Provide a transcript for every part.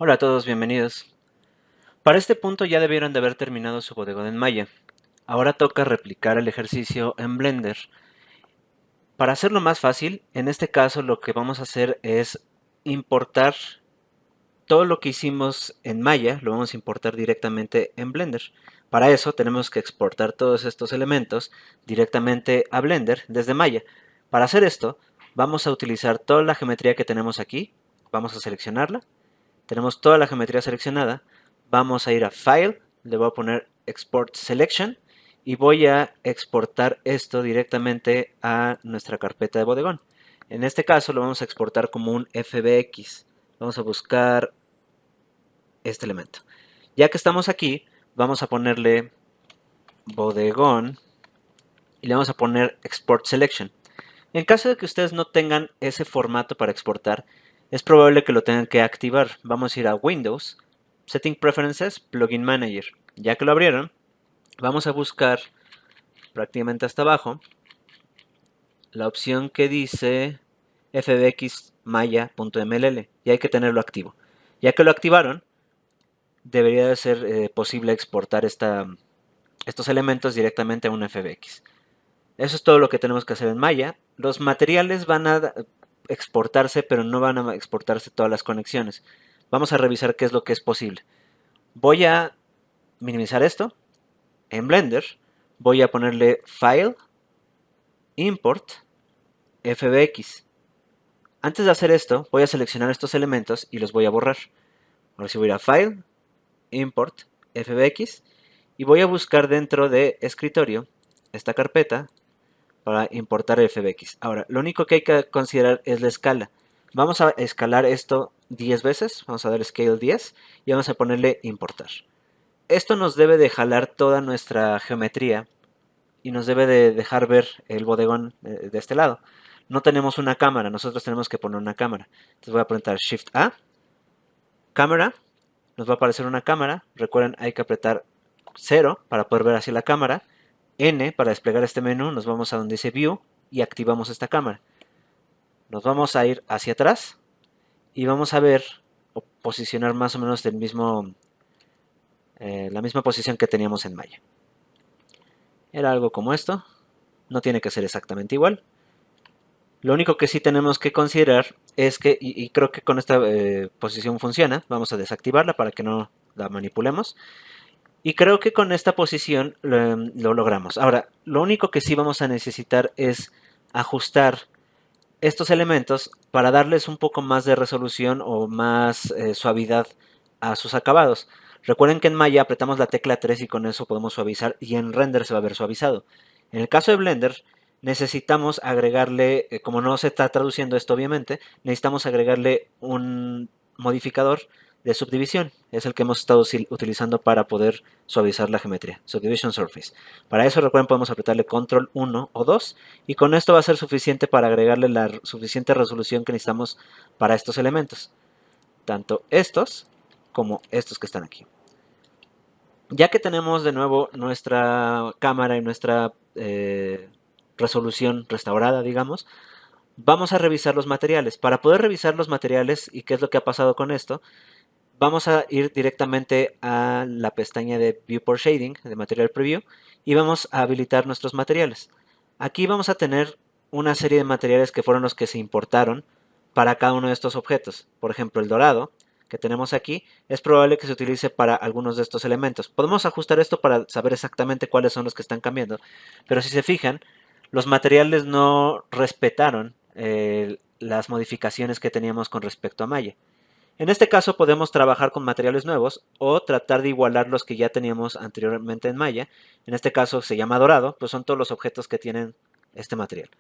Hola a todos, bienvenidos. Para este punto ya debieron de haber terminado su bodegón en Maya. Ahora toca replicar el ejercicio en Blender. Para hacerlo más fácil, en este caso lo que vamos a hacer es importar todo lo que hicimos en Maya, lo vamos a importar directamente en Blender. Para eso tenemos que exportar todos estos elementos directamente a Blender desde Maya. Para hacer esto, vamos a utilizar toda la geometría que tenemos aquí, vamos a seleccionarla. Tenemos toda la geometría seleccionada. Vamos a ir a File, le voy a poner Export Selection y voy a exportar esto directamente a nuestra carpeta de bodegón. En este caso lo vamos a exportar como un FBX. Vamos a buscar este elemento. Ya que estamos aquí, vamos a ponerle bodegón y le vamos a poner Export Selection. En caso de que ustedes no tengan ese formato para exportar, es probable que lo tengan que activar. Vamos a ir a Windows, Setting Preferences, Plugin Manager. Ya que lo abrieron, vamos a buscar prácticamente hasta abajo la opción que dice fbxmaya.mll y hay que tenerlo activo. Ya que lo activaron, debería de ser posible exportar estos elementos directamente a un FBX. Eso es todo lo que tenemos que hacer en Maya. Los materiales van a exportarse, pero no van a exportarse todas las conexiones. Vamos a revisar qué es lo que es posible. Voy a minimizar esto en Blender. Voy a ponerle File, Import, FBX. Antes de hacer esto, voy a seleccionar estos elementos y los voy a borrar. Ahora sí voy a ir a File, Import, FBX y voy a buscar dentro de escritorio esta carpeta para importar el FBX. Ahora, lo único que hay que considerar es la escala. Vamos a escalar esto 10 veces, vamos a dar scale 10 y vamos a ponerle importar. Esto nos debe de jalar toda nuestra geometría y nos debe de dejar ver el bodegón de este lado. No tenemos una cámara, nosotros tenemos que poner una cámara. Entonces voy a apretar Shift A, cámara, nos va a aparecer una cámara. Recuerden, hay que apretar 0 para poder ver así la cámara. N para desplegar este menú, nos vamos a donde dice View y activamos esta cámara. Nos vamos a ir hacia atrás y vamos a ver o posicionar más o menos la misma posición que teníamos en Maya. Era algo como esto, no tiene que ser exactamente igual. Lo único que sí tenemos que considerar es que, y creo que con esta posición funciona, vamos a desactivarla para que no la manipulemos. Y creo que con esta posición lo logramos. Ahora, lo único que sí vamos a necesitar es ajustar estos elementos para darles un poco más de resolución o más suavidad a sus acabados. Recuerden que en Maya apretamos la tecla 3 y con eso podemos suavizar y en render se va a ver suavizado. En el caso de Blender necesitamos agregarle, como no se está traduciendo esto obviamente, necesitamos agregarle un modificador de subdivisión. Es el que hemos estado utilizando para poder suavizar la geometría, Subdivision Surface. Para eso recuerden podemos apretarle Control 1 o 2 y con esto va a ser suficiente para agregarle la suficiente resolución que necesitamos para estos elementos. Tanto estos como estos que están aquí. Ya que tenemos de nuevo nuestra cámara y nuestra resolución restaurada, digamos, vamos a revisar los materiales. Para poder revisar los materiales y qué es lo que ha pasado con esto, vamos a ir directamente a la pestaña de Viewport Shading, de Material Preview, y vamos a habilitar nuestros materiales. Aquí vamos a tener una serie de materiales que fueron los que se importaron para cada uno de estos objetos. Por ejemplo, el dorado que tenemos aquí es probable que se utilice para algunos de estos elementos. Podemos ajustar esto para saber exactamente cuáles son los que están cambiando, pero si se fijan, los materiales no respetaron las modificaciones que teníamos con respecto a Maya. En este caso podemos trabajar con materiales nuevos o tratar de igualar los que ya teníamos anteriormente en Maya. En este caso se llama dorado, pues son todos los objetos que tienen este material.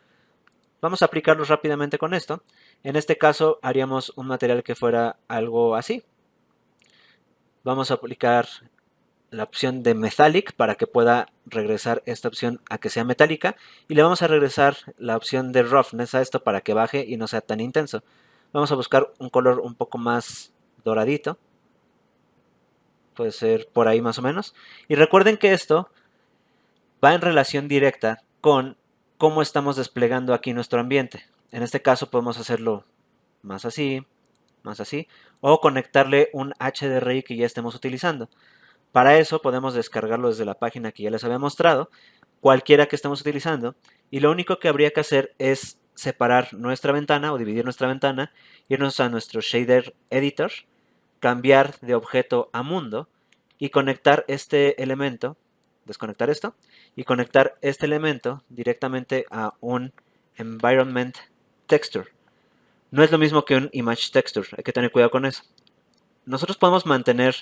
Vamos a aplicarlos rápidamente con esto. En este caso haríamos un material que fuera algo así. Vamos a aplicar la opción de Metallic para que pueda regresar esta opción a que sea metálica y le vamos a regresar la opción de Roughness a esto para que baje y no sea tan intenso. Vamos a buscar un color un poco más doradito, puede ser por ahí más o menos. Y recuerden que esto va en relación directa con cómo estamos desplegando aquí nuestro ambiente. En este caso podemos hacerlo más así, más así, o conectarle un HDRI que ya estemos utilizando. Para eso podemos descargarlo desde la página que ya les había mostrado, cualquiera que estemos utilizando, y lo único que habría que hacer es separar nuestra ventana o dividir nuestra ventana, irnos a nuestro shader editor, cambiar de objeto a mundo y conectar este elemento, desconectar esto, y conectar este elemento directamente a un environment texture. No es lo mismo que un image texture, hay que tener cuidado con eso. Nosotros podemos mantener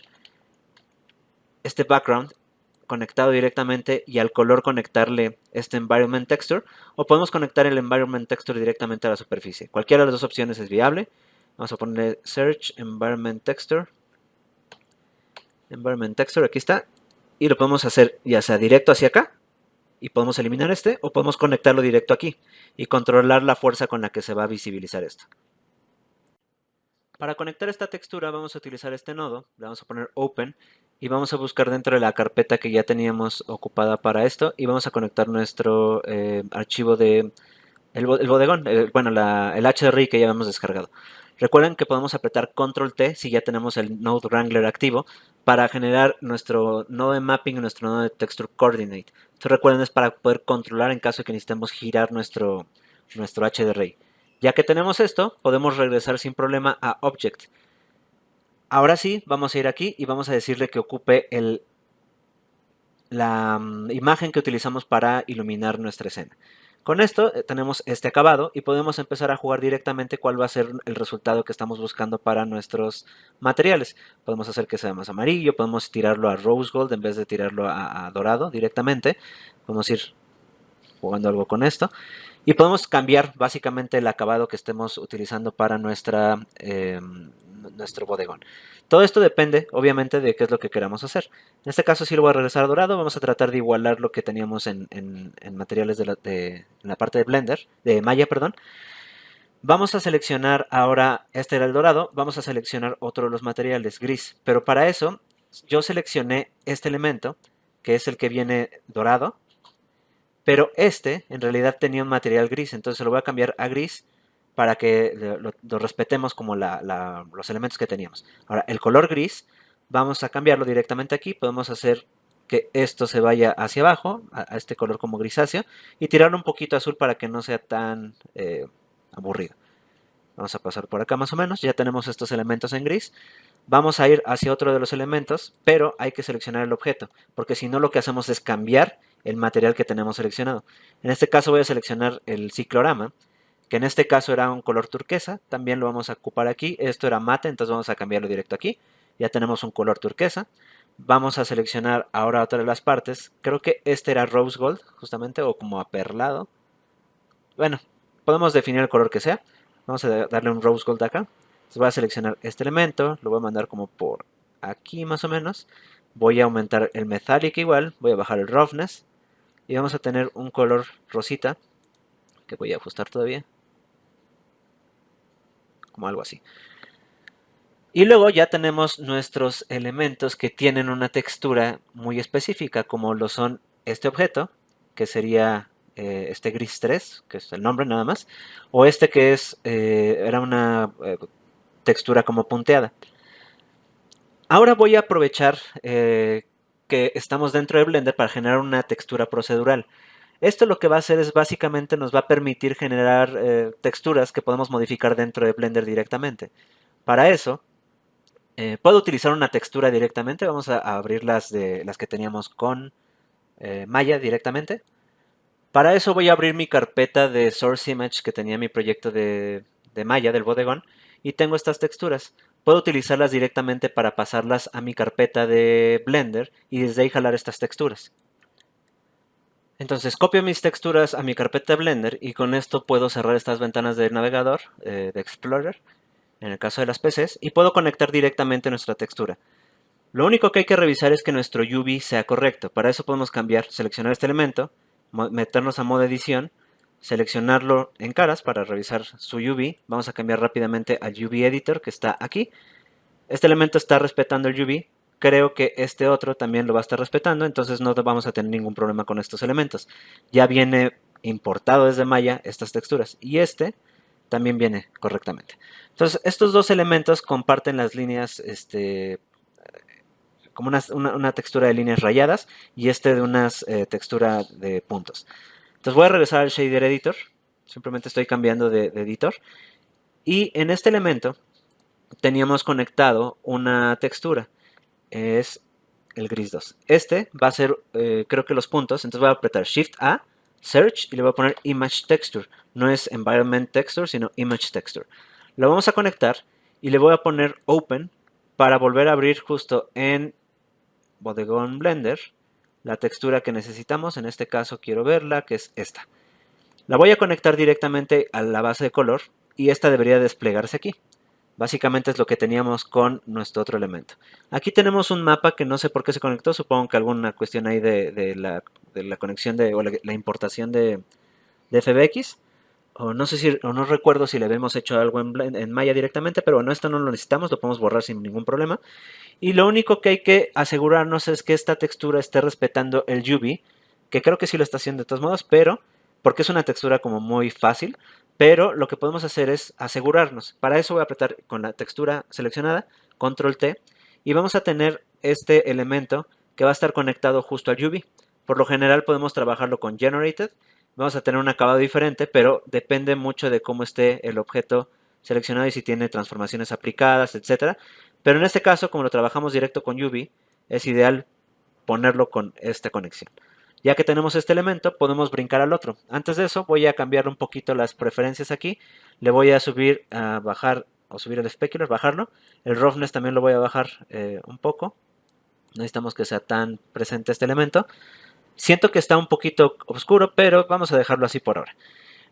este background conectado directamente y al color conectarle este environment texture, o podemos conectar el environment texture directamente a la superficie. Cualquiera de las dos opciones es viable. Vamos a ponerle search environment texture, aquí está, y lo podemos hacer ya sea directo hacia acá y podemos eliminar este, o podemos conectarlo directo aquí y controlar la fuerza con la que se va a visibilizar esto. Para conectar esta textura vamos a utilizar este nodo, le vamos a poner open y vamos a buscar dentro de la carpeta que ya teníamos ocupada para esto y vamos a conectar nuestro archivo de el bodegón, bueno, el HDRI que ya habíamos descargado. Recuerden que podemos apretar Control T si ya tenemos el Node Wrangler activo para generar nuestro nodo de mapping y nuestro nodo de texture coordinate. Esto recuerden es para poder controlar en caso de que necesitemos girar nuestro HDRI. Ya que tenemos esto, podemos regresar sin problema a Object. Ahora sí, vamos a ir aquí y vamos a decirle que ocupe la imagen que utilizamos para iluminar nuestra escena. Con esto tenemos este acabado y podemos empezar a jugar directamente cuál va a ser el resultado que estamos buscando para nuestros materiales. Podemos hacer que sea más amarillo, podemos tirarlo a rose gold en vez de tirarlo a dorado directamente. Podemos ir jugando algo con esto. Y podemos cambiar básicamente el acabado que estemos utilizando para nuestro bodegón. Todo esto depende, obviamente, de qué es lo que queramos hacer. En este caso, si lo voy a regresar a dorado, vamos a tratar de igualar lo que teníamos en materiales en la parte de Blender, de Maya, perdón. Vamos a seleccionar ahora, este era el dorado, vamos a seleccionar otro de los materiales, gris. Pero para eso, yo seleccioné este elemento, que es el que viene dorado. Pero este en realidad tenía un material gris, entonces lo voy a cambiar a gris para que lo respetemos como los elementos que teníamos. Ahora, el color gris, vamos a cambiarlo directamente aquí. Podemos hacer que esto se vaya hacia abajo, a este color como grisáceo, y tirarlo un poquito azul para que no sea tan aburrido. Vamos a pasar por acá más o menos, ya tenemos estos elementos en gris. Vamos a ir hacia otro de los elementos, pero hay que seleccionar el objeto, porque si no lo que hacemos es cambiar el material que tenemos seleccionado. En este caso voy a seleccionar el ciclorama, que en este caso era un color turquesa, también lo vamos a ocupar aquí. Esto era mate, entonces vamos a cambiarlo directo aquí. Ya tenemos un color turquesa. Vamos a seleccionar ahora otra de las partes. Creo que este era rose gold, justamente, o como aperlado. Bueno, podemos definir el color que sea. Vamos a darle un rose gold acá. Entonces voy a seleccionar este elemento, lo voy a mandar como por aquí más o menos. Voy a aumentar el metallic igual, voy a bajar el roughness. Y vamos a tener un color rosita, que voy a ajustar todavía. Como algo así. Y luego ya tenemos nuestros elementos que tienen una textura muy específica, como lo son este objeto, que sería este gris 3, que es el nombre nada más, o este que era una textura como punteada. Ahora voy a aprovechar que estamos dentro de Blender para generar una textura procedural. Esto lo que va a hacer es básicamente nos va a permitir generar texturas que podemos modificar dentro de Blender directamente. Para eso, puedo utilizar una textura directamente. Vamos a abrir las que teníamos con Maya directamente. Para eso voy a abrir mi carpeta de Source Image que tenía mi proyecto de Maya, del bodegón, y tengo estas texturas. Puedo utilizarlas directamente para pasarlas a mi carpeta de Blender y desde ahí jalar estas texturas. Entonces copio mis texturas a mi carpeta de Blender y con esto puedo cerrar estas ventanas del navegador, de Explorer, en el caso de las PCs, y puedo conectar directamente nuestra textura. Lo único que hay que revisar es que nuestro UV sea correcto. Para eso podemos seleccionar este elemento, meternos a modo edición, seleccionarlo en caras para revisar su UV. Vamos a cambiar rápidamente al UV Editor que está aquí. Este elemento está respetando el UV. Creo que este otro también lo va a estar respetando, entonces no vamos a tener ningún problema con estos elementos. Ya viene importado desde Maya estas texturas. Y este también viene correctamente. Entonces, estos dos elementos comparten las líneas, como una textura de líneas rayadas y de una textura de puntos. Entonces voy a regresar al Shader Editor, simplemente estoy cambiando de editor, y en este elemento teníamos conectado una textura, es el gris 2. Este va a ser, creo que los puntos, entonces voy a apretar Shift A, Search, y le voy a poner Image Texture. No es Environment Texture, sino Image Texture. Lo vamos a conectar y le voy a poner Open para volver a abrir justo en Bodegón Blender la textura que necesitamos. En este caso quiero verla, que es esta. La voy a conectar directamente a la base de color y esta debería desplegarse aquí. Básicamente es lo que teníamos con nuestro otro elemento. Aquí tenemos un mapa que no sé por qué se conectó. Supongo que alguna cuestión ahí de la conexión o la importación de FBX. O no sé si, o no recuerdo si le habíamos hecho algo en Maya directamente, pero bueno, esto no lo necesitamos, lo podemos borrar sin ningún problema. Y lo único que hay que asegurarnos es que esta textura esté respetando el UV, que creo que sí lo está haciendo de todos modos, pero porque es una textura como muy fácil, pero lo que podemos hacer es asegurarnos. Para eso voy a apretar con la textura seleccionada, Control T, y vamos a tener este elemento que va a estar conectado justo al UV. Por lo general podemos trabajarlo con Generated, vamos a tener un acabado diferente, pero depende mucho de cómo esté el objeto seleccionado y si tiene transformaciones aplicadas, etcétera. Pero en este caso, como lo trabajamos directo con UV, es ideal ponerlo con esta conexión. Ya que tenemos este elemento, podemos brincar al otro. Antes de eso, voy a cambiar un poquito las preferencias aquí. Le voy a subir, a bajar, o subir el specular, bajarlo. El roughness también lo voy a bajar un poco. No necesitamos que sea tan presente este elemento. Siento que está un poquito oscuro, pero vamos a dejarlo así por ahora.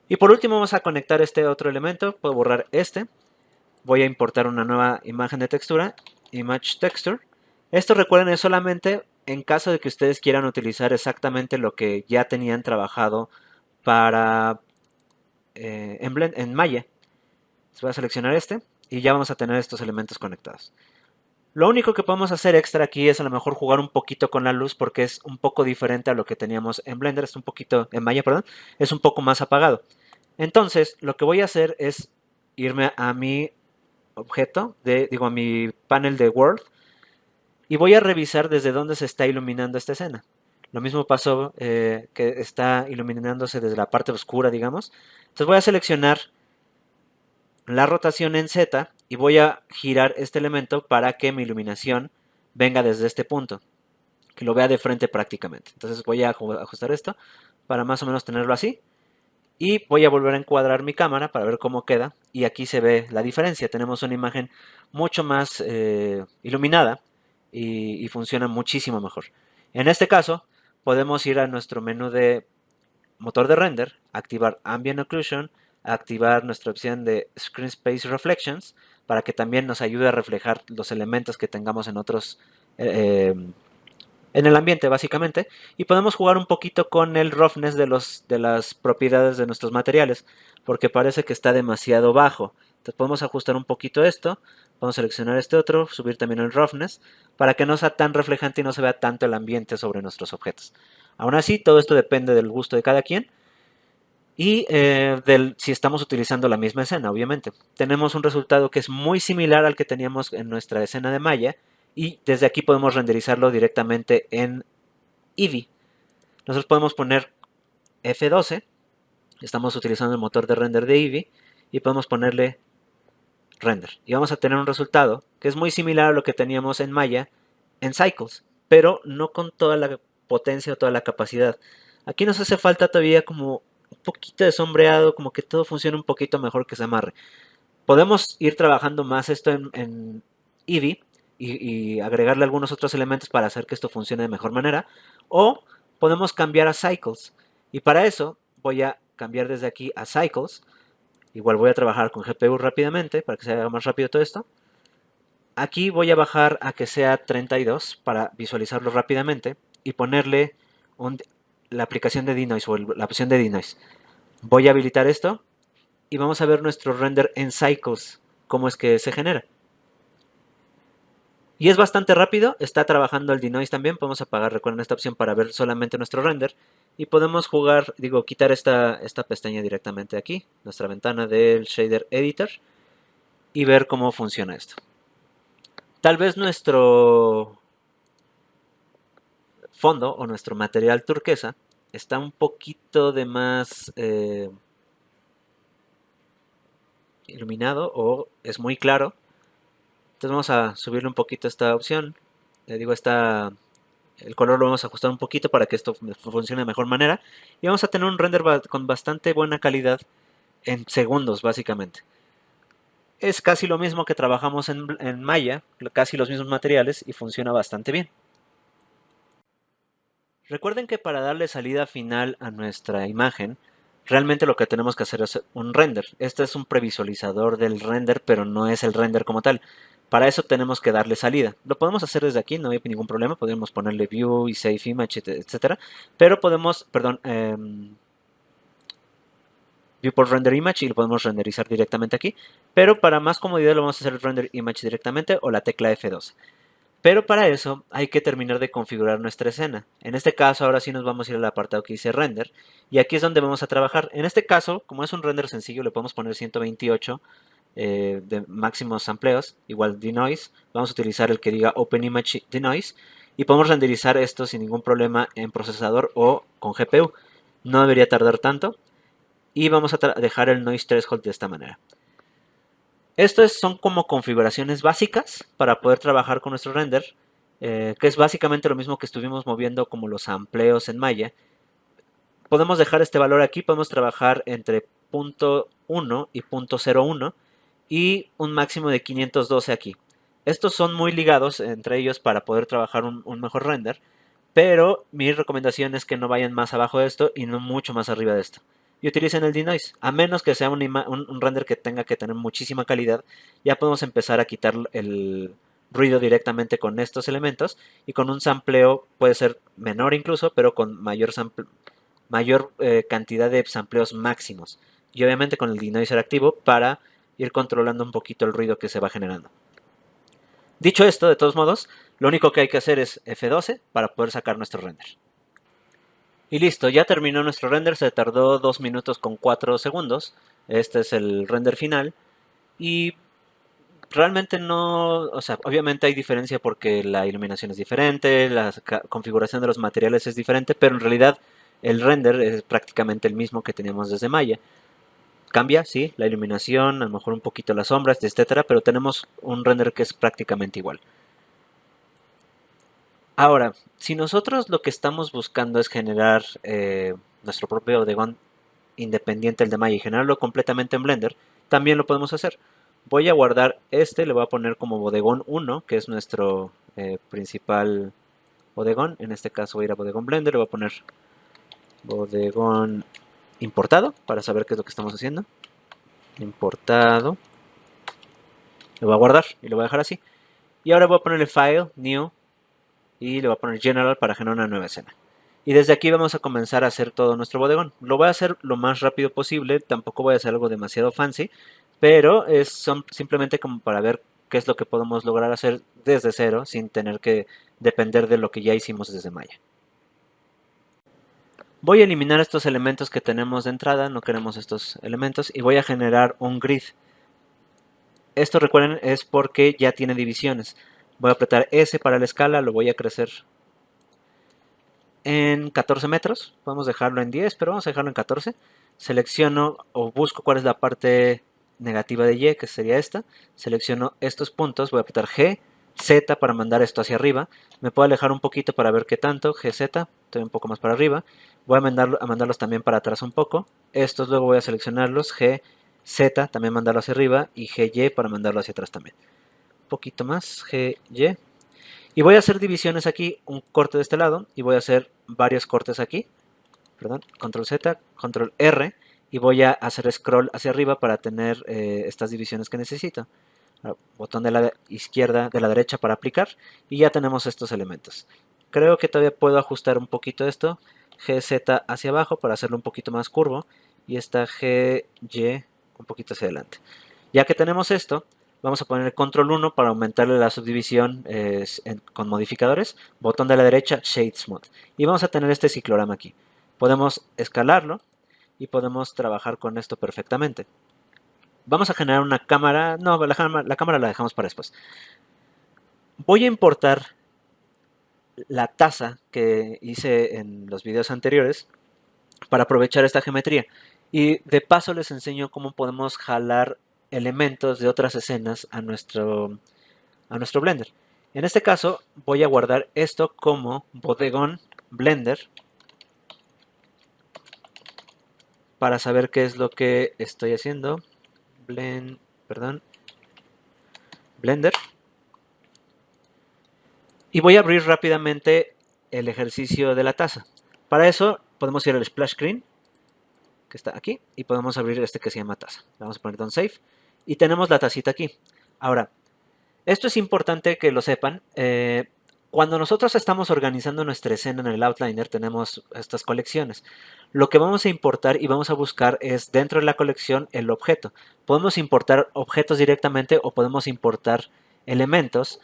Y por último vamos a conectar este otro elemento. Puedo borrar este. Voy a importar una nueva imagen de textura, Image Texture. Esto recuerden es solamente en caso de que ustedes quieran utilizar exactamente lo que ya tenían trabajado para en Maya. Entonces voy a seleccionar este y ya vamos a tener estos elementos conectados. Lo único que podemos hacer extra aquí es a lo mejor jugar un poquito con la luz porque es un poco diferente a lo que teníamos en Blender, es un poquito, en Maya, perdón, es un poco más apagado. Entonces, lo que voy a hacer es irme a mi objeto, a mi panel de World, y voy a revisar desde dónde se está iluminando esta escena. Lo mismo pasó que está iluminándose desde la parte oscura, digamos. Entonces voy a seleccionar la rotación en Z y voy a girar este elemento para que mi iluminación venga desde este punto, que lo vea de frente prácticamente. Entonces voy a ajustar esto para más o menos tenerlo así. Y voy a volver a encuadrar mi cámara para ver cómo queda. Y aquí se ve la diferencia. Tenemos una imagen mucho más iluminada y funciona muchísimo mejor. En este caso, podemos ir a nuestro menú de motor de render, activar Ambient Occlusion, activar nuestra opción de Screen Space Reflections para que también nos ayude a reflejar los elementos que tengamos en otros en el ambiente básicamente, y podemos jugar un poquito con el roughness de las propiedades de nuestros materiales, porque parece que está demasiado bajo. Entonces podemos ajustar un poquito esto, podemos seleccionar este otro, subir también el roughness, para que no sea tan reflejante y no se vea tanto el ambiente sobre nuestros objetos. Aún así, todo esto depende del gusto de cada quien y si estamos utilizando la misma escena, obviamente. Tenemos un resultado que es muy similar al que teníamos en nuestra escena de Maya, y desde aquí podemos renderizarlo directamente en Eevee. Nosotros podemos poner F12, estamos utilizando el motor de render de Eevee, y podemos ponerle render. Y vamos a tener un resultado que es muy similar a lo que teníamos en Maya en Cycles, pero no con toda la potencia o toda la capacidad. Aquí nos hace falta todavía como un poquito de sombreado, como que todo funcione un poquito mejor que se amarre. Podemos ir trabajando más esto en Eevee y agregarle algunos otros elementos para hacer que esto funcione de mejor manera. O podemos cambiar a Cycles. Y para eso voy a cambiar desde aquí a Cycles. Igual voy a trabajar con GPU rápidamente para que se haga más rápido todo esto. Aquí voy a bajar a que sea 32 para visualizarlo rápidamente y ponerle la aplicación de Denoise o la opción de Denoise. Voy a habilitar esto y vamos a ver nuestro render en Cycles, cómo es que se genera. Y es bastante rápido, está trabajando el denoise también, podemos apagar, recuerden esta opción para ver solamente nuestro render. y podemos jugar, quitar esta pestaña directamente aquí, nuestra ventana del Shader Editor, y ver cómo funciona esto. Tal vez nuestro fondo o nuestro material turquesa está un poquito de más iluminado o es muy claro. Entonces vamos a subirle un poquito esta opción. El color lo vamos a ajustar un poquito para que esto funcione de mejor manera. Y vamos a tener un render con bastante buena calidad en segundos, básicamente. Es casi lo mismo que trabajamos en Maya, casi los mismos materiales y funciona bastante bien. Recuerden que para darle salida final a nuestra imagen, realmente lo que tenemos que hacer es un render. Este es un previsualizador del render, pero no es el render como tal. Para eso tenemos que darle salida. Lo podemos hacer desde aquí, no hay ningún problema. Podemos ponerle view y save image, etcétera. Pero podemos, perdón, viewport render image y lo podemos renderizar directamente aquí. Pero para más comodidad lo vamos a hacer el render image directamente o la tecla F12. Pero para eso hay que terminar de configurar nuestra escena. En este caso ahora sí nos vamos a ir al apartado que dice render. Y aquí es donde vamos a trabajar. En este caso, como es un render sencillo, le podemos poner 128 de máximos amplios, igual denoise. Vamos a utilizar el que diga Open Image Denoise. Y podemos renderizar esto sin ningún problema en procesador o con GPU. No debería tardar tanto. Y vamos a dejar el Noise Threshold de esta manera. Estas son como configuraciones básicas para poder trabajar con nuestro render, que es básicamente lo mismo que estuvimos moviendo como los amplios en Maya. Podemos dejar este valor aquí, podemos trabajar entre .1 y .01 y un máximo de 512 aquí. Estos son muy ligados entre ellos para poder trabajar un mejor render, pero mi recomendación es que no vayan más abajo de esto y no mucho más arriba de esto. Y utilicen el denoise, a menos que sea un render que tenga que tener muchísima calidad, ya podemos empezar a quitar el ruido directamente con estos elementos y con un sampleo puede ser menor incluso, pero con mayor cantidad de sampleos máximos. Y obviamente con el denoiser activo para ir controlando un poquito el ruido que se va generando. Dicho esto, de todos modos, lo único que hay que hacer es F12 para poder sacar nuestro render. Y listo, ya terminó nuestro render, se tardó 2 minutos con 4 segundos. Este es el render final. Y realmente no, o sea, obviamente hay diferencia porque la iluminación es diferente, la configuración de los materiales es diferente, pero en realidad el render es prácticamente el mismo que teníamos desde Maya. Cambia, sí, la iluminación, a lo mejor un poquito las sombras, etcétera, pero tenemos un render que es prácticamente igual. Ahora, si nosotros lo que estamos buscando es generar nuestro propio bodegón independiente del de Maya y generarlo completamente en Blender, también lo podemos hacer. Voy a guardar le voy a poner como bodegón 1, que es nuestro principal bodegón. En este caso voy a ir a bodegón Blender, le voy a poner bodegón importado para saber qué es lo que estamos haciendo. Importado. Lo voy a guardar y lo voy a dejar así. Y ahora voy a ponerle File, New, y le voy a poner General para generar una nueva escena. Y desde aquí vamos a comenzar a hacer todo nuestro bodegón. Lo voy a hacer lo más rápido posible, tampoco voy a hacer algo demasiado fancy, pero son simplemente como para ver qué es lo que podemos lograr hacer desde cero sin tener que depender de lo que ya hicimos desde Maya. Voy a eliminar estos elementos que tenemos de entrada, no queremos estos elementos, y voy a generar un grid. Esto, recuerden, es porque ya tiene divisiones. Voy a apretar S para la escala, lo voy a crecer en 14 metros. Podemos dejarlo en 10, pero vamos a dejarlo en 14. Selecciono o busco cuál es la parte negativa de Y, que sería esta. Selecciono estos puntos, voy a apretar G, Z para mandar esto hacia arriba. Me puedo alejar un poquito para ver qué tanto. GZ, estoy un poco más para arriba. Voy a mandarlos también para atrás un poco. Estos luego voy a seleccionarlos. GZ, también mandarlo hacia arriba. Y GY para mandarlo hacia atrás también. Un poquito más. GY. Y voy a hacer divisiones aquí, un corte de este lado, y voy a hacer varios cortes aquí. Perdón, control Z, control R, y voy a hacer scroll hacia arriba para tener estas divisiones que necesito. Botón de la izquierda, de la derecha para aplicar, y ya tenemos estos elementos. Creo que todavía puedo ajustar un poquito esto, GZ hacia abajo para hacerlo un poquito más curvo, y esta GY un poquito hacia adelante. Ya que tenemos esto, vamos a poner el control 1 para aumentarle la subdivisión con modificadores. Botón de la derecha, Shade Smooth. Y vamos a tener este ciclorama aquí. Podemos escalarlo y podemos trabajar con esto perfectamente. Vamos a generar una cámara. No, la cámara la dejamos para después. Voy a importar la taza que hice en los videos anteriores para aprovechar esta geometría. Y de paso les enseño cómo podemos jalar elementos de otras escenas a nuestro Blender. En este caso voy a guardar esto como bodegón Blender para saber qué es lo que estoy haciendo. Blender. Y voy a abrir rápidamente el ejercicio de la taza. Para eso podemos ir al splash screen, que está aquí, y podemos abrir este que se llama taza. Le vamos a poner Don't Save y tenemos la tacita aquí. Ahora, esto es importante que lo sepan. Cuando nosotros estamos organizando nuestra escena en el Outliner, tenemos estas colecciones. Lo que vamos a importar y vamos a buscar es dentro de la colección el objeto. Podemos importar objetos directamente o podemos importar elementos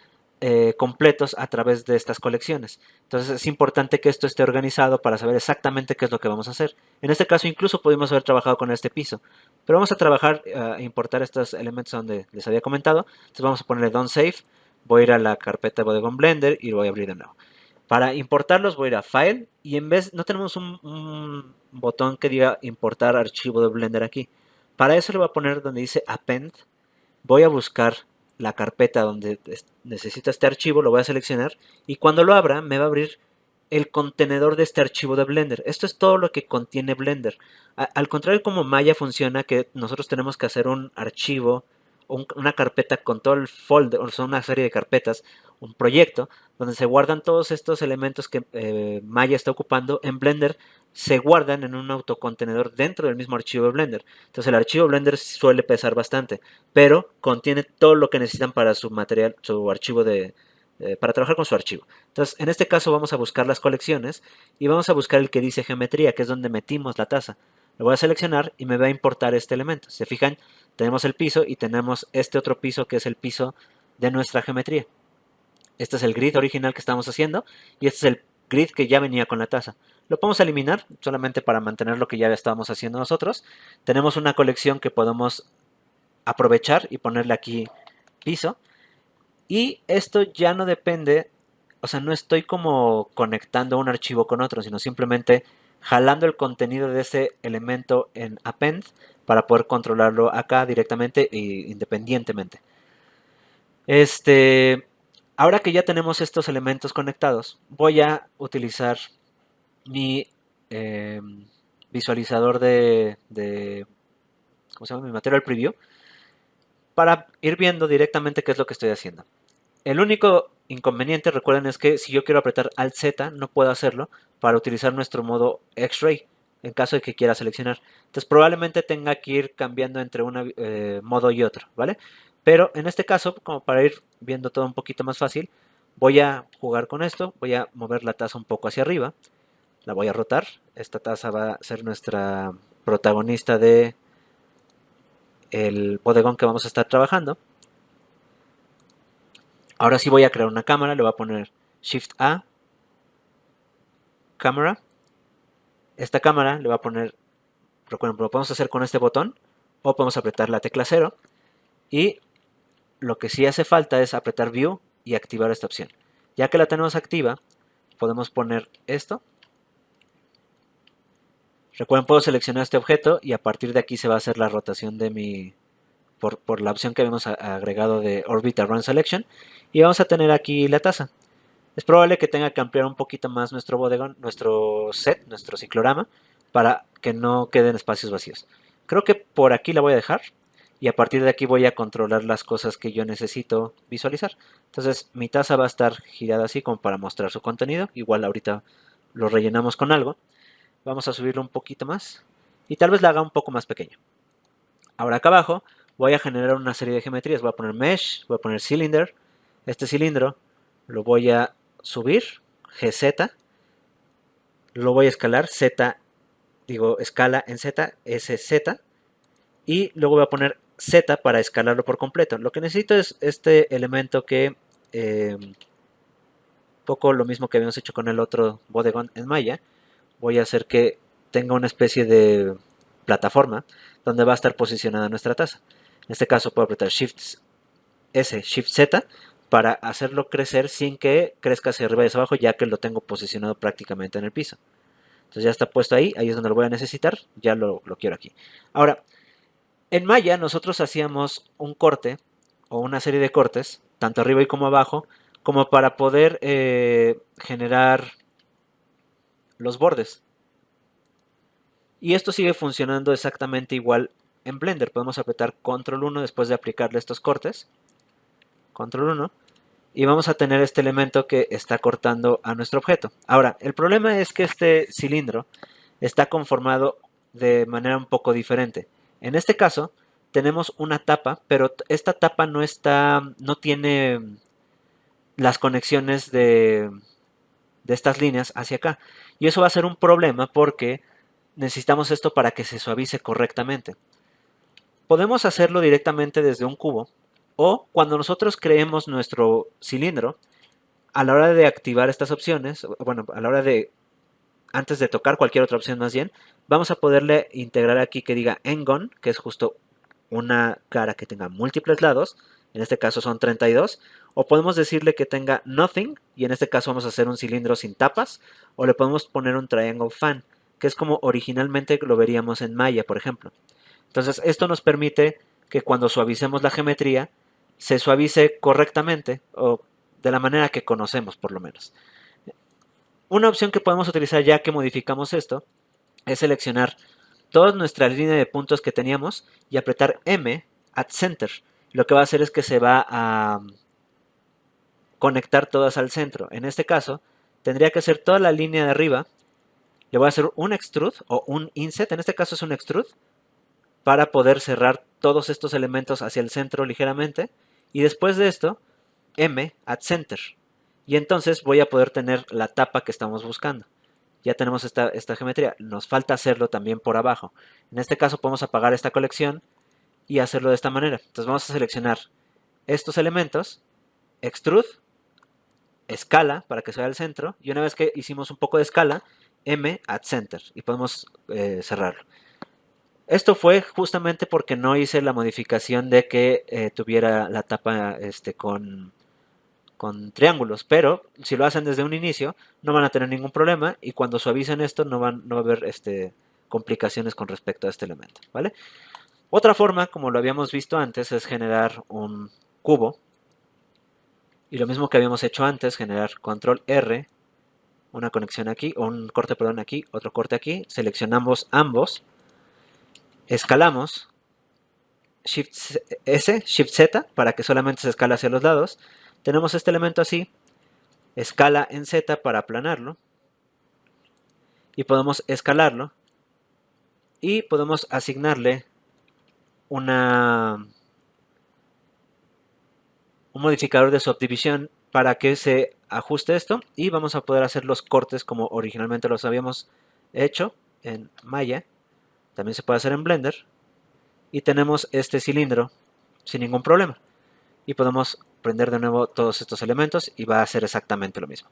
completos a través de estas colecciones. Entonces es importante que esto esté organizado para saber exactamente qué es lo que vamos a hacer. En este caso incluso pudimos haber trabajado con este piso. Pero vamos a trabajar e importar estos elementos donde les había comentado. Entonces vamos a ponerle Don't Save. Voy a ir a la carpeta Bodegón Blender y voy a abrir de nuevo. Para importarlos voy a ir a File y en vez, no tenemos un botón que diga importar archivo de Blender aquí. Para eso le voy a poner donde dice Append. Voy a buscar la carpeta donde necesita este archivo, lo voy a seleccionar y cuando lo abra me va a abrir el contenedor de este archivo de Blender. Esto es todo lo que contiene Blender. Al contrario como Maya funciona, que nosotros tenemos que hacer un archivo, una carpeta con todo el folder, o sea, una serie de carpetas, un proyecto, donde se guardan todos estos elementos que Maya está ocupando. En Blender se guardan en un autocontenedor dentro del mismo archivo de Blender. Entonces el archivo de Blender suele pesar bastante, pero contiene todo lo que necesitan para su material, su archivo para trabajar con su archivo. Entonces, en este caso vamos a buscar las colecciones y vamos a buscar el que dice geometría, que es donde metimos la taza. Lo voy a seleccionar y me va a importar este elemento. Si se fijan, tenemos el piso y tenemos este otro piso que es el piso de nuestra geometría. Este es el grid original que estamos haciendo y este es el grid que ya venía con la taza. Lo podemos eliminar solamente para mantener lo que ya estábamos haciendo nosotros. Tenemos una colección que podemos aprovechar y ponerle aquí piso. Y esto ya no depende, o sea, no estoy como conectando un archivo con otro, sino simplemente jalando el contenido de ese elemento en Append para poder controlarlo acá directamente e independientemente. Ahora que ya tenemos estos elementos conectados, voy a utilizar mi visualizador ¿cómo se llama? Mi Material Preview para ir viendo directamente qué es lo que estoy haciendo. El único inconveniente, recuerden, es que si yo quiero apretar Alt Z, no puedo hacerlo para utilizar nuestro modo X-Ray, en caso de que quiera seleccionar. Entonces probablemente tenga que ir cambiando entre un modo y otro, ¿vale? Pero en este caso, como para ir viendo todo un poquito más fácil, voy a jugar con esto, voy a mover la taza un poco hacia arriba, la voy a rotar. Esta taza va a ser nuestra protagonista de el bodegón que vamos a estar trabajando. Ahora sí voy a crear una cámara, le voy a poner Shift A, cámara. Esta cámara le voy a poner, recuerden, lo podemos hacer con este botón o podemos apretar la tecla 0 y lo que sí hace falta es apretar View y activar esta opción. Ya que la tenemos activa, podemos poner esto. Recuerden, puedo seleccionar este objeto y a partir de aquí se va a hacer la rotación de por la opción que habíamos agregado de Orbit Around Selection y vamos a tener aquí la taza. Es probable que tenga que ampliar un poquito más nuestro bodegón, nuestro set, nuestro ciclorama, para que no queden espacios vacíos. Creo que por aquí la voy a dejar y a partir de aquí voy a controlar las cosas que yo necesito visualizar. Entonces mi taza va a estar girada así como para mostrar su contenido. Igual ahorita lo rellenamos con algo. Vamos a subirlo un poquito más y tal vez la haga un poco más pequeño. Ahora acá abajo voy a generar una serie de geometrías. Voy a poner Mesh, voy a poner Cylinder. Este cilindro lo voy a subir, GZ, lo voy a escalar, escala en Z, SZ, y luego voy a poner Z para escalarlo por completo. Lo que necesito es este elemento que, poco lo mismo que habíamos hecho con el otro bodegón en Maya, voy a hacer que tenga una especie de plataforma donde va a estar posicionada nuestra taza. En este caso puedo apretar Shift S, Shift Z para hacerlo crecer sin que crezca hacia arriba y hacia abajo, ya que lo tengo posicionado prácticamente en el piso. Entonces ya está puesto ahí es donde lo voy a necesitar, ya lo quiero aquí. Ahora, en Maya nosotros hacíamos un corte o una serie de cortes, tanto arriba y como abajo, como para poder generar los bordes. Y esto sigue funcionando exactamente igual en Blender. Podemos apretar Control 1 después de aplicarle estos cortes. Control 1. Y vamos a tener este elemento que está cortando a nuestro objeto. Ahora, el problema es que este cilindro está conformado de manera un poco diferente. En este caso, tenemos una tapa, pero esta tapa no tiene las conexiones de estas líneas hacia acá. Y eso va a ser un problema porque necesitamos esto para que se suavice correctamente. Podemos hacerlo directamente desde un cubo o cuando nosotros creemos nuestro cilindro, a la hora de activar estas opciones, bueno, a la hora de, antes de tocar cualquier otra opción más bien, vamos a poderle integrar aquí que diga N-Gon, que es justo una cara que tenga múltiples lados, en este caso son 32, o podemos decirle que tenga Nothing, y en este caso vamos a hacer un cilindro sin tapas, o le podemos poner un Triangle Fan, que es como originalmente lo veríamos en Maya, por ejemplo. Entonces esto nos permite que cuando suavicemos la geometría, se suavice correctamente, o de la manera que conocemos por lo menos. Una opción que podemos utilizar ya que modificamos esto, es seleccionar toda nuestra línea de puntos que teníamos y apretar M at Center. Lo que va a hacer es que se va a conectar todas al centro. En este caso, tendría que hacer toda la línea de arriba. Le voy a hacer un Extrude o un Inset. En este caso es un Extrude para poder cerrar todos estos elementos hacia el centro ligeramente. Y después de esto, M at Center. Y entonces voy a poder tener la tapa que estamos buscando. Ya tenemos esta geometría. Nos falta hacerlo también por abajo. En este caso podemos apagar esta colección y hacerlo de esta manera. Entonces vamos a seleccionar estos elementos, Extrude, Escala para que sea el centro. Y una vez que hicimos un poco de escala, M at Center. Y podemos cerrarlo. Esto fue justamente porque no hice la modificación de que tuviera la tapa con triángulos, pero si lo hacen desde un inicio no van a tener ningún problema y cuando suavicen esto no va a haber complicaciones con respecto a este elemento, ¿vale? Otra forma, como lo habíamos visto antes, es generar un cubo y lo mismo que habíamos hecho antes, generar control R, una conexión aquí, o un corte, perdón, aquí, otro corte aquí, seleccionamos ambos, escalamos, Shift S, Shift Z, para que solamente se escala hacia los lados, tenemos este elemento así, escala en Z para aplanarlo y podemos escalarlo y podemos asignarle un modificador de subdivisión para que se ajuste esto y vamos a poder hacer los cortes como originalmente los habíamos hecho en Maya, también se puede hacer en Blender y tenemos este cilindro sin ningún problema y podemos prender de nuevo todos estos elementos y va a hacer exactamente lo mismo.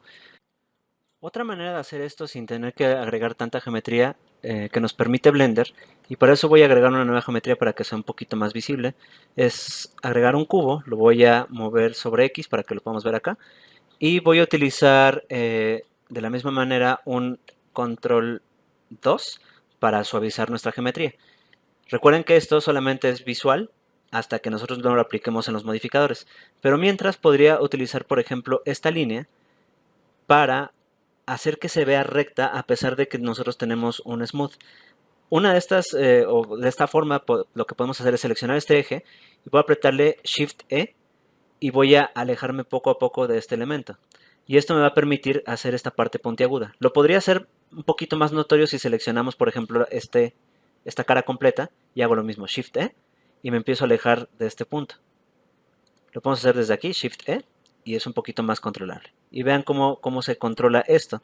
Otra manera de hacer esto sin tener que agregar tanta geometría que nos permite Blender, y por eso voy a agregar una nueva geometría para que sea un poquito más visible, es agregar un cubo, lo voy a mover sobre X para que lo podamos ver acá, y voy a utilizar de la misma manera un control 2 para suavizar nuestra geometría. Recuerden que esto solamente es visual hasta que nosotros no lo apliquemos en los modificadores, pero mientras podría utilizar por ejemplo esta línea para hacer que se vea recta a pesar de que nosotros tenemos un smooth. Una de estas, o de esta forma, lo que podemos hacer es seleccionar este eje y voy a apretarle Shift E y voy a alejarme poco a poco de este elemento. Y esto me va a permitir hacer esta parte puntiaguda. Lo podría hacer un poquito más notorio si seleccionamos, por ejemplo, esta cara completa y hago lo mismo, Shift E y me empiezo a alejar de este punto. Lo podemos hacer desde aquí, Shift E, y es un poquito más controlable. Y vean cómo se controla esto.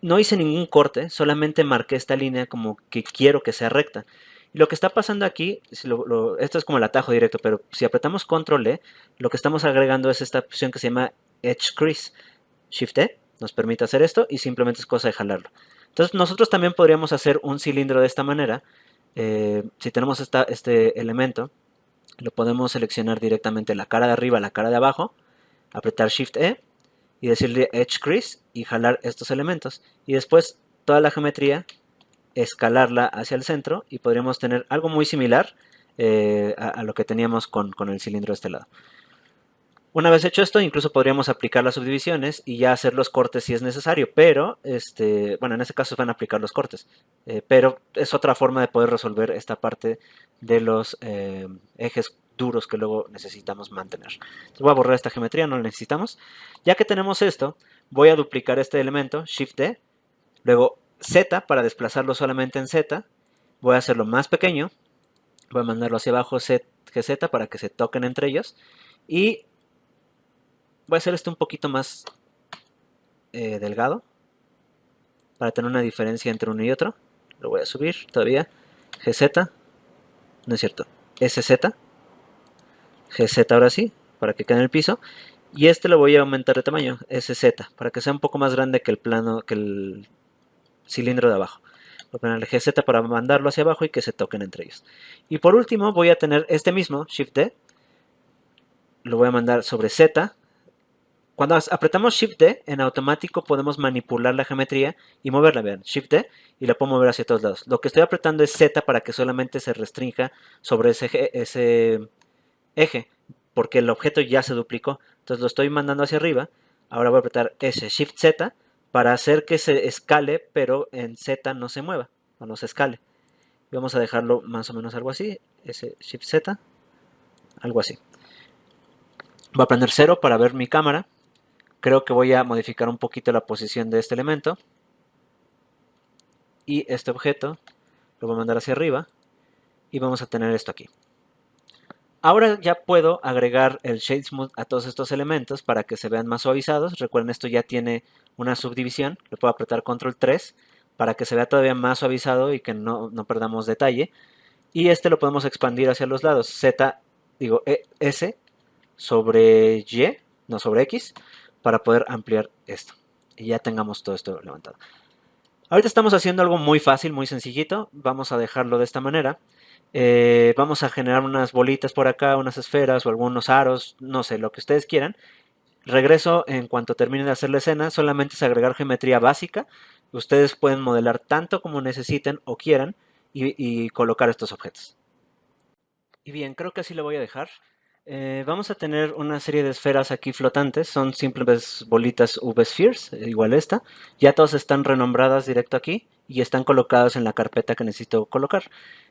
No hice ningún corte, solamente marqué esta línea como que quiero que sea recta. Y lo que está pasando aquí, esto es como el atajo directo, pero si apretamos Control E, lo que estamos agregando es esta opción que se llama Edge Crease. Shift E, nos permite hacer esto y simplemente es cosa de jalarlo. Entonces nosotros también podríamos hacer un cilindro de esta manera. Si tenemos este elemento, lo podemos seleccionar directamente la cara de arriba, la cara de abajo, apretar Shift E y decirle Edge Crease y jalar estos elementos. Y después toda la geometría escalarla hacia el centro y podríamos tener algo muy similar a lo que teníamos con el cilindro de este lado. Una vez hecho esto, incluso podríamos aplicar las subdivisiones y ya hacer los cortes si es necesario, pero, bueno, en este caso van a aplicar los cortes, pero es otra forma de poder resolver esta parte de los ejes duros que luego necesitamos mantener. Entonces voy a borrar esta geometría, no la necesitamos. Ya que tenemos esto, voy a duplicar este elemento, Shift D, luego Z para desplazarlo solamente en Z, voy a hacerlo más pequeño, voy a mandarlo hacia abajo GZ para que se toquen entre ellos y voy a hacer esto un poquito más delgado para tener una diferencia entre uno y otro. Lo voy a subir todavía. GZ, no es cierto, SZ, GZ ahora sí, para que quede en el piso. Y este lo voy a aumentar de tamaño, SZ, para que sea un poco más grande que el plano, que el cilindro de abajo. Voy a ponerle GZ para mandarlo hacia abajo y que se toquen entre ellos. Y por último voy a tener este mismo, Shift D, lo voy a mandar sobre Z. Cuando apretamos Shift D, en automático podemos manipular la geometría y moverla. Vean, Shift D y la puedo mover hacia todos lados. Lo que estoy apretando es Z para que solamente se restrinja sobre ese eje, porque el objeto ya se duplicó. Entonces lo estoy mandando hacia arriba. Ahora voy a apretar S, Shift Z, para hacer que se escale, pero en Z no se mueva, o no se escale. Y vamos a dejarlo más o menos algo así, S, Shift Z, algo así. Voy a poner 0 para ver mi cámara. Creo que voy a modificar un poquito la posición de este elemento. Y este objeto lo voy a mandar hacia arriba. Y vamos a tener esto aquí. Ahora ya puedo agregar el Shade Smooth a todos estos elementos para que se vean más suavizados. Recuerden, esto ya tiene una subdivisión. Le puedo apretar Control 3 para que se vea todavía más suavizado y que no perdamos detalle. Y este lo podemos expandir hacia los lados. S sobre Y, no sobre X, para poder ampliar esto. Y ya tengamos todo esto levantado. Ahorita estamos haciendo algo muy fácil, muy sencillito. Vamos a dejarlo de esta manera. Vamos a generar unas bolitas por acá, unas esferas o algunos aros, no sé, lo que ustedes quieran. Regreso en cuanto termine de hacer la escena, solamente es agregar geometría básica. Ustedes pueden modelar tanto como necesiten o quieran y colocar estos objetos. Y bien, creo que así lo voy a dejar. Vamos a tener una serie de esferas aquí flotantes, son simples bolitas V-Spheres, igual esta. Ya todas están renombradas directo aquí y están colocadas en la carpeta que necesito colocar.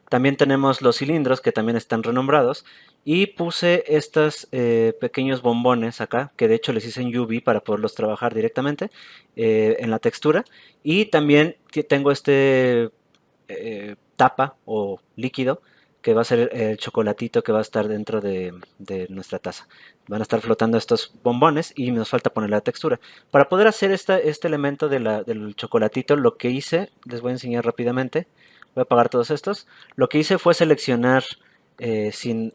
También tenemos los cilindros que también están renombrados y puse estos pequeños bombones acá, que de hecho les hice en UV para poderlos trabajar directamente en la textura. Y también tengo este tapa o líquido que va a ser el chocolatito que va a estar dentro de nuestra taza. Van a estar flotando estos bombones y nos falta poner la textura. Para poder hacer este elemento del chocolatito, lo que hice, les voy a enseñar rápidamente. Voy a apagar todos estos. Lo que hice fue seleccionar sin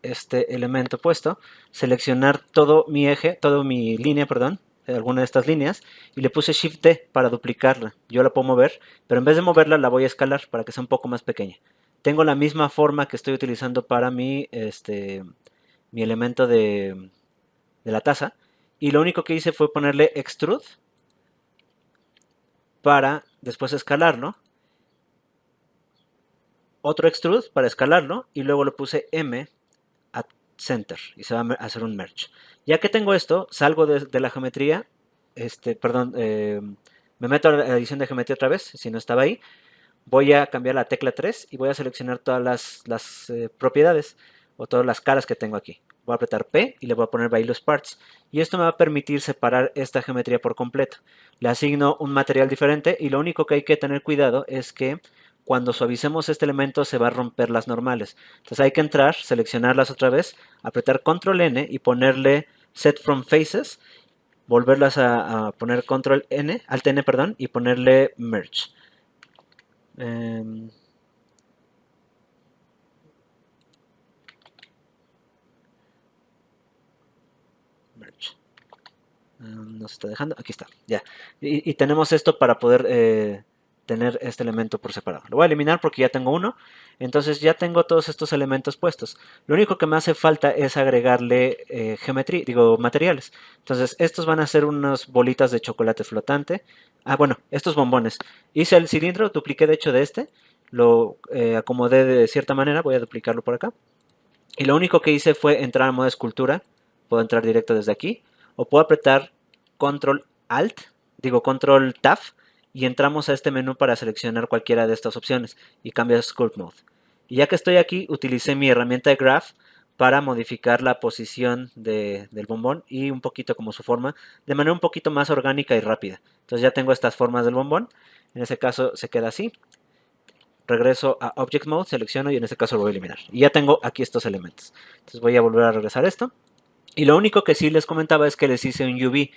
este elemento puesto, seleccionar todo mi eje, toda mi línea, perdón, alguna de estas líneas, y le puse Shift D para duplicarla. Yo la puedo mover, pero en vez de moverla la voy a escalar para que sea un poco más pequeña. Tengo la misma forma que estoy utilizando para mi elemento de la taza, y lo único que hice fue ponerle Extrude para después escalarlo, otro Extrude para escalarlo, y luego le puse M at center y se va a hacer un merge. Ya que tengo esto, salgo de la geometría, perdón, me meto a la edición de geometría otra vez, si no estaba ahí, voy a cambiar la tecla 3 y voy a seleccionar todas las propiedades o todas las caras que tengo aquí. Voy a apretar P y le voy a poner Values Parts. Y esto me va a permitir separar esta geometría por completo. Le asigno un material diferente y lo único que hay que tener cuidado es que cuando suavicemos este elemento se va a romper las normales. Entonces hay que entrar, seleccionarlas otra vez, apretar Control N y ponerle Set From Faces, volverlas a poner Control N, Alt N, perdón, y ponerle Merge. Merge. No se está dejando, aquí está, ya. Y tenemos esto para poder tener este elemento por separado. Lo voy a eliminar porque ya tengo uno. Entonces ya tengo todos estos elementos puestos. Lo único que me hace falta es agregarle geometría, digo, materiales. Entonces estos van a ser unas bolitas de chocolate flotante. Ah, bueno, estos bombones. Hice el cilindro, dupliqué de hecho de este. Lo acomodé de cierta manera, voy a duplicarlo por acá. Y lo único que hice fue entrar a modo escultura. Puedo entrar directo desde aquí. O puedo apretar Control Alt, digo Control Tab, y entramos a este menú para seleccionar cualquiera de estas opciones y cambia Sculpt Mode. Y ya que estoy aquí, utilicé mi herramienta de Graph para modificar la posición del bombón y un poquito como su forma, de manera un poquito más orgánica y rápida. Entonces ya tengo estas formas del bombón. En ese caso se queda así. Regreso a Object Mode, selecciono y en este caso lo voy a eliminar. Y ya tengo aquí estos elementos. Entonces voy a volver a regresar a esto. Y lo único que sí les comentaba es que les hice un UV.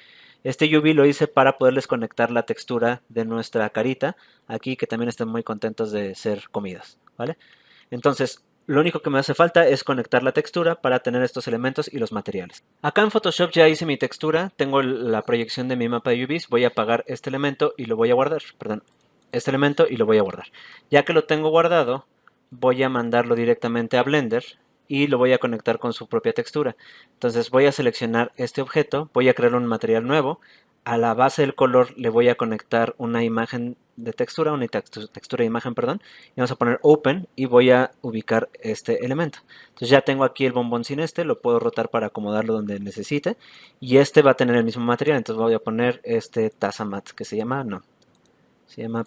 Este UV lo hice para poderles conectar la textura de nuestra carita aquí, que también estén muy contentos de ser comidas, ¿vale? Entonces, lo único que me hace falta es conectar la textura para tener estos elementos y los materiales. Acá en Photoshop ya hice mi textura, tengo la proyección de mi mapa de UVs, voy a apagar este elemento y lo voy a guardar, perdón, este elemento y lo voy a guardar. Ya que lo tengo guardado, voy a mandarlo directamente a Blender y lo voy a conectar con su propia textura. Entonces voy a seleccionar este objeto, voy a crear un material nuevo, a la base del color le voy a conectar una imagen de textura, una textura de imagen, perdón, y vamos a poner Open y voy a ubicar este elemento. Entonces ya tengo aquí el bombón sin este, lo puedo rotar para acomodarlo donde necesite y este va a tener el mismo material, entonces voy a poner este taza mat que se llama, no, se llama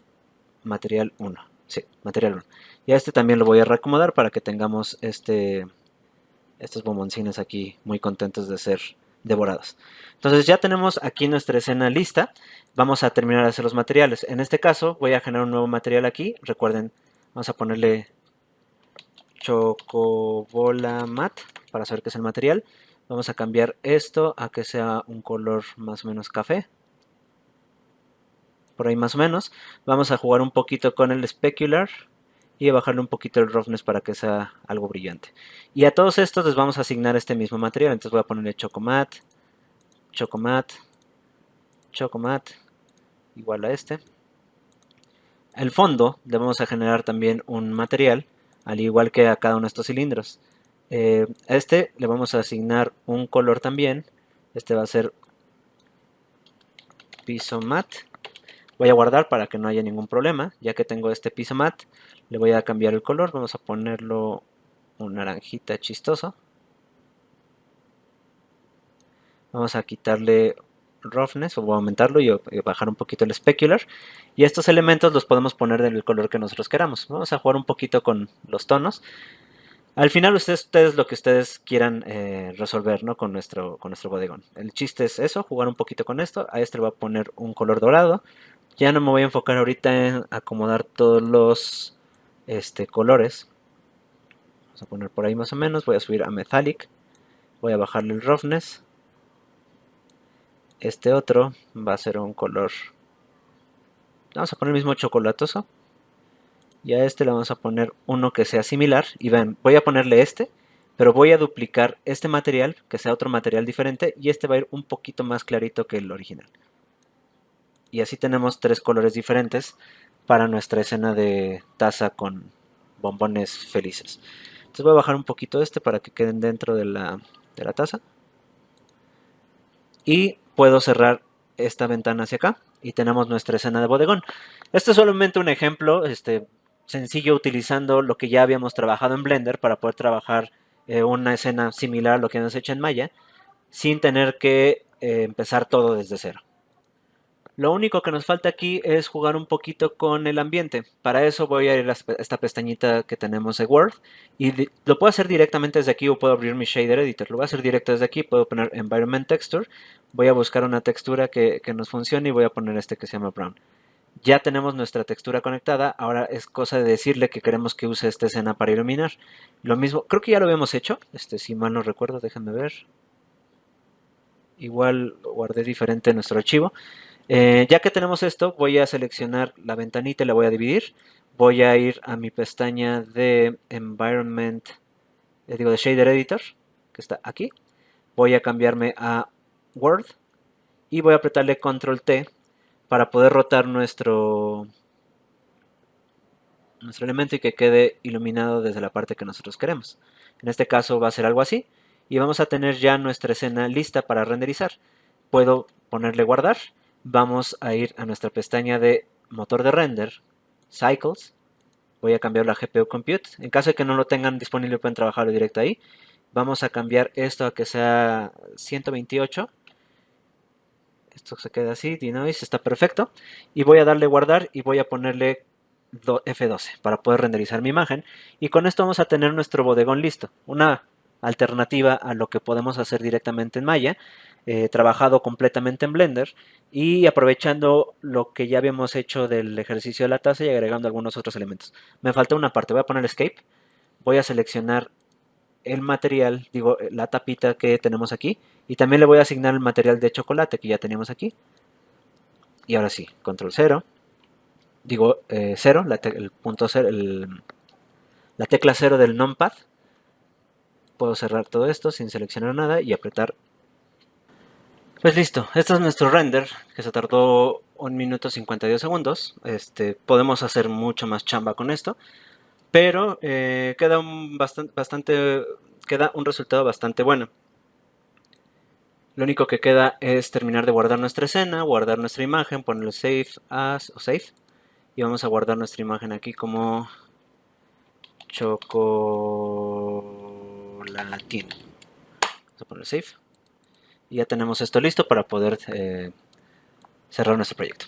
material 1, sí, material 1. Y a este también lo voy a reacomodar para que tengamos estos bomboncines aquí muy contentos de ser devorados. Entonces ya tenemos aquí nuestra escena lista. Vamos a terminar de hacer los materiales. En este caso voy a generar un nuevo material aquí. Recuerden, vamos a ponerle chocobola mat para saber qué es el material. Vamos a cambiar esto a que sea un color más o menos café. Por ahí más o menos. Vamos a jugar un poquito con el specular y a bajarle un poquito el roughness para que sea algo brillante. Y a todos estos les vamos a asignar este mismo material. Entonces voy a ponerle chocomat, chocomat, chocomat, igual a este. El fondo le vamos a generar también un material, al igual que a cada uno de estos cilindros. A este le vamos a asignar un color también. Este va a ser piso mat. Voy a guardar para que no haya ningún problema. Ya que tengo este piso mat, le voy a cambiar el color. Vamos a ponerlo un naranjita chistoso. Vamos a quitarle roughness o voy a aumentarlo y bajar un poquito el specular. Y estos elementos los podemos poner del color que nosotros queramos. Vamos a jugar un poquito con los tonos. Al final ustedes lo que ustedes quieran resolver, ¿no? con nuestro bodegón. El chiste es eso, jugar un poquito con esto. A este le voy a poner un color dorado. Ya no me voy a enfocar ahorita en acomodar todos los colores. Vamos a poner por ahí más o menos. Voy a subir a metallic. Voy a bajarle el roughness. Este otro va a ser un color. Vamos a poner el mismo chocolatoso. Y a este le vamos a poner uno que sea similar. Y ven, voy a ponerle este. Pero voy a duplicar este material, que sea otro material diferente. Y este va a ir un poquito más clarito que el original. Y así tenemos tres colores diferentes para nuestra escena de taza con bombones felices. Entonces voy a bajar un poquito este para que queden dentro de la taza. Y puedo cerrar esta ventana hacia acá y tenemos nuestra escena de bodegón. Este es solamente un ejemplo sencillo utilizando lo que ya habíamos trabajado en Blender para poder trabajar una escena similar a lo que hemos hecho en Maya sin tener que empezar todo desde cero. Lo único que nos falta aquí es jugar un poquito con el ambiente. Para eso voy a ir a esta pestañita que tenemos de Word. Y lo puedo hacer directamente desde aquí o puedo abrir mi Shader Editor. Lo voy a hacer directo desde aquí. Puedo poner Environment Texture. Voy a buscar una textura que nos funcione y voy a poner este que se llama Brown. Ya tenemos nuestra textura conectada. Ahora es cosa de decirle que queremos que use esta escena para iluminar. Lo mismo, creo que ya lo habíamos hecho. Si mal no recuerdo, déjenme ver. Igual guardé diferente nuestro archivo. Ya que tenemos esto, voy a seleccionar la ventanita y la voy a dividir. Voy a ir a mi pestaña de Environment, de Shader Editor, que está aquí. Voy a cambiarme a Word y voy a apretarle control T para poder rotar nuestro elemento y que quede iluminado desde la parte que nosotros queremos. En este caso va a ser algo así y vamos a tener ya nuestra escena lista para renderizar. Puedo ponerle guardar, vamos a ir a nuestra pestaña de motor de render, Cycles, voy a cambiar la GPU Compute, en caso de que no lo tengan disponible pueden trabajarlo directo ahí. Vamos a cambiar esto a que sea 128, esto se queda así, denoise, está perfecto, y voy a darle guardar y voy a ponerle F12 para poder renderizar mi imagen, y con esto vamos a tener nuestro bodegón listo, una alternativa a lo que podemos hacer directamente en Maya, trabajado completamente en Blender y aprovechando lo que ya habíamos hecho del ejercicio de la taza y agregando algunos otros elementos. Me falta una parte, voy a poner Escape, voy a seleccionar el material, digo, la tapita que tenemos aquí, y también le voy a asignar el material de chocolate que ya teníamos aquí. Y ahora sí, control 0, digo 0, el punto 0, la tecla 0 del numpad. Puedo cerrar todo esto sin seleccionar nada y apretar. Pues listo, este es nuestro render que se tardó 1 minuto 52 segundos. Podemos hacer mucho más chamba con esto, pero queda queda un resultado bastante bueno. Lo único que queda es terminar de guardar nuestra escena, guardar nuestra imagen, ponerle save as o save. Y vamos a guardar nuestra imagen aquí como chocolatín. Vamos a ponerle save. Y ya tenemos esto listo para poder cerrar nuestro proyecto.